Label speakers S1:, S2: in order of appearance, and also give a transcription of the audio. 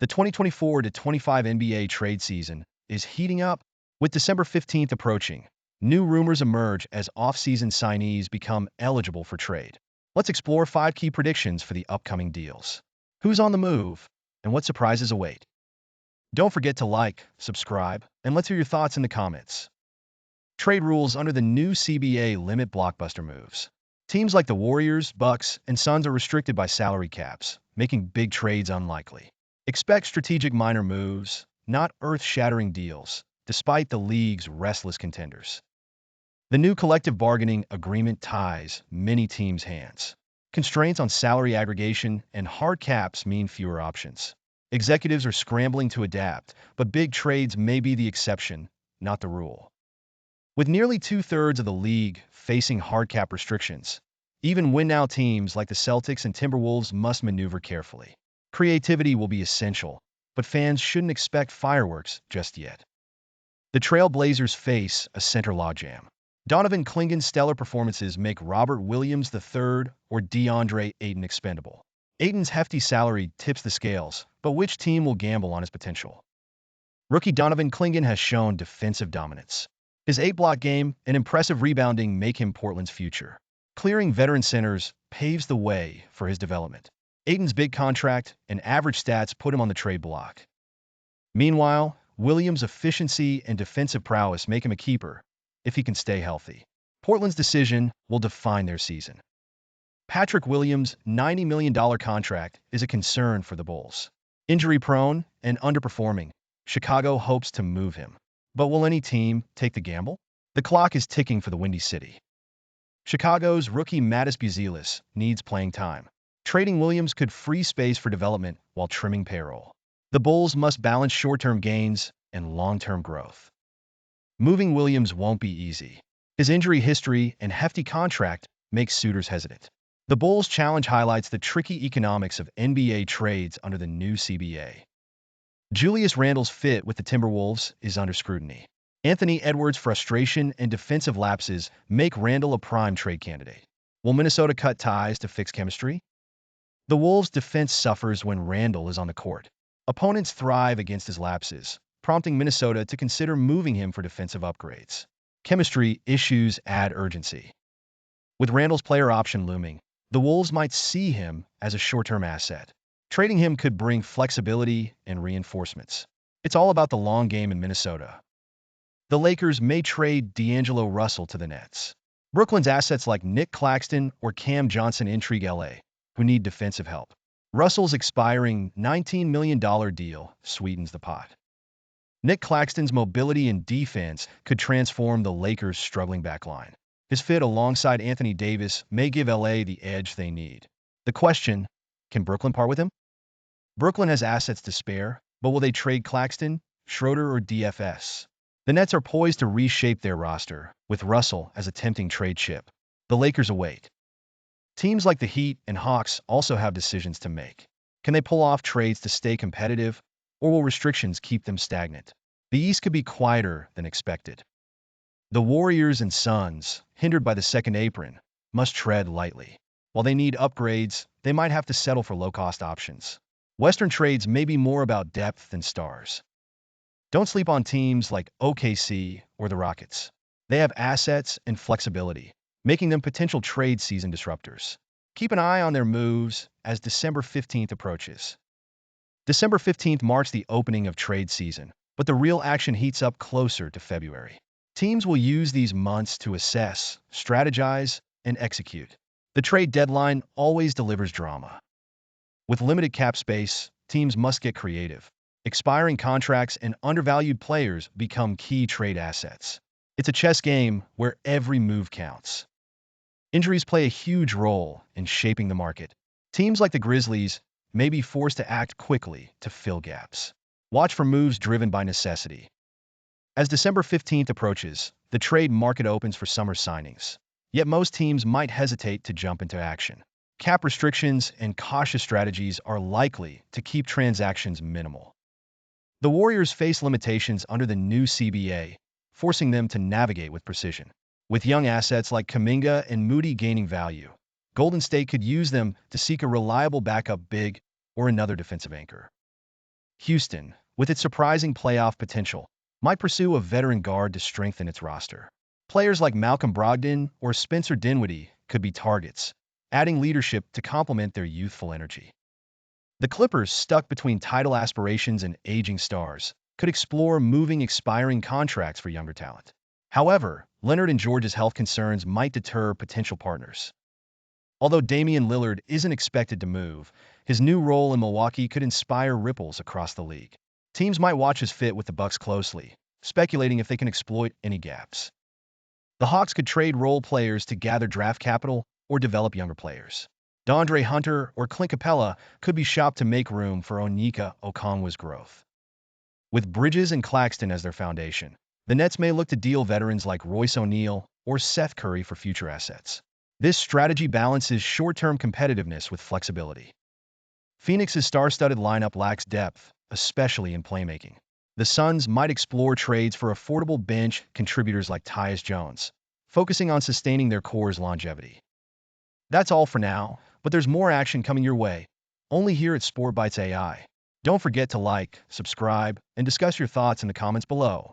S1: The 2024-25 NBA trade season is heating up, with December 15th approaching. New rumors emerge as off-season signees become eligible for trade. Let's explore 5 key predictions for the upcoming deals. Who's on the move, and what surprises await? Don't forget to like, subscribe, and let's hear your thoughts in the comments. Trade rules under the new CBA limit blockbuster moves. Teams like the Warriors, Bucks, and Suns are restricted by salary caps, making big trades unlikely. Expect strategic minor moves, not earth-shattering deals, despite the league's restless contenders. The new collective bargaining agreement ties many teams' hands. Constraints on salary aggregation and hard caps mean fewer options. Executives are scrambling to adapt, but big trades may be the exception, not the rule. With nearly two-thirds of the league facing hard cap restrictions, even win-now teams like the Celtics and Timberwolves must maneuver carefully. Creativity will be essential, but fans shouldn't expect fireworks just yet. The Trailblazers face a center logjam. Donovan Clingan's stellar performances make Robert Williams III or Deandre Ayton expendable. Ayton's hefty salary tips the scales, but which team will gamble on his potential? Rookie Donovan Clingan has shown defensive dominance. His 8-block game and impressive rebounding make him Portland's future. Clearing veteran centers paves the way for his development. Ayton's big contract and average stats put him on the trade block. Meanwhile, Williams' efficiency and defensive prowess make him a keeper if he can stay healthy. Portland's decision will define their season. Patrick Williams' $90 million contract is a concern for the Bulls. Injury-prone and underperforming, Chicago hopes to move him. But will any team take the gamble? The clock is ticking for the Windy City. Chicago's rookie Mattis Buzelis needs playing time. Trading Williams could free space for development while trimming payroll. The Bulls must balance short-term gains and long-term growth. Moving Williams won't be easy. His injury history and hefty contract make suitors hesitant. The Bulls' challenge highlights the tricky economics of NBA trades under the new CBA. Julius Randle's fit with the Timberwolves is under scrutiny. Anthony Edwards' frustration and defensive lapses make Randle a prime trade candidate. Will Minnesota cut ties to fix chemistry? The Wolves' defense suffers when Randle is on the court. Opponents thrive against his lapses, prompting Minnesota to consider moving him for defensive upgrades. Chemistry issues add urgency. With Randle's player option looming, the Wolves might see him as a short-term asset. Trading him could bring flexibility and reinforcements. It's all about the long game in Minnesota. The Lakers may trade D'Angelo Russell to the Nets. Brooklyn's assets like Nick Claxton or Cam Johnson intrigue LA, who need defensive help. Russell's expiring $19 million deal sweetens the pot. Nick Claxton's mobility and defense could transform the Lakers' struggling backline. His fit alongside Anthony Davis may give LA the edge they need. The question, can Brooklyn part with him? Brooklyn has assets to spare, but will they trade Claxton, Schroeder, or DFS? The Nets are poised to reshape their roster, with Russell as a tempting trade chip. The Lakers await. Teams like the Heat and Hawks also have decisions to make. Can they pull off trades to stay competitive, or will restrictions keep them stagnant? The East could be quieter than expected. The Warriors and Suns, hindered by the second apron, must tread lightly. While they need upgrades, they might have to settle for low-cost options. Western trades may be more about depth than stars. Don't sleep on teams like OKC or the Rockets. They have assets and flexibility, making them potential trade season disruptors. Keep an eye on their moves as December 15th approaches. December 15th marks the opening of trade season, but the real action heats up closer to February. Teams will use these months to assess, strategize, and execute. The trade deadline always delivers drama. With limited cap space, teams must get creative. Expiring contracts and undervalued players become key trade assets. It's a chess game where every move counts. Injuries play a huge role in shaping the market. Teams like the Grizzlies may be forced to act quickly to fill gaps. Watch for moves driven by necessity. As December 15th approaches, the trade market opens for summer signings. Yet most teams might hesitate to jump into action. Cap restrictions and cautious strategies are likely to keep transactions minimal. The Warriors face limitations under the new CBA, forcing them to navigate with precision. With young assets like Kuminga and Moody gaining value, Golden State could use them to seek a reliable backup big or another defensive anchor. Houston, with its surprising playoff potential, might pursue a veteran guard to strengthen its roster. Players like Malcolm Brogdon or Spencer Dinwiddie could be targets, adding leadership to complement their youthful energy. The Clippers, stuck between title aspirations and aging stars, could explore moving expiring contracts for younger talent. However, Leonard and George's health concerns might deter potential partners. Although Damian Lillard isn't expected to move, his new role in Milwaukee could inspire ripples across the league. Teams might watch his fit with the Bucks closely, speculating if they can exploit any gaps. The Hawks could trade role players to gather draft capital or develop younger players. Deandre Hunter or Clint Capella could be shopped to make room for Onyeka Okongwu's growth. With Bridges and Claxton as their foundation, the Nets may look to deal veterans like Royce O'Neal or Seth Curry for future assets. This strategy balances short-term competitiveness with flexibility. Phoenix's star-studded lineup lacks depth, especially in playmaking. The Suns might explore trades for affordable bench contributors like Tyus Jones, focusing on sustaining their core's longevity. That's all for now, but there's more action coming your way, only here at Sport Bites AI. Don't forget to like, subscribe, and discuss your thoughts in the comments below.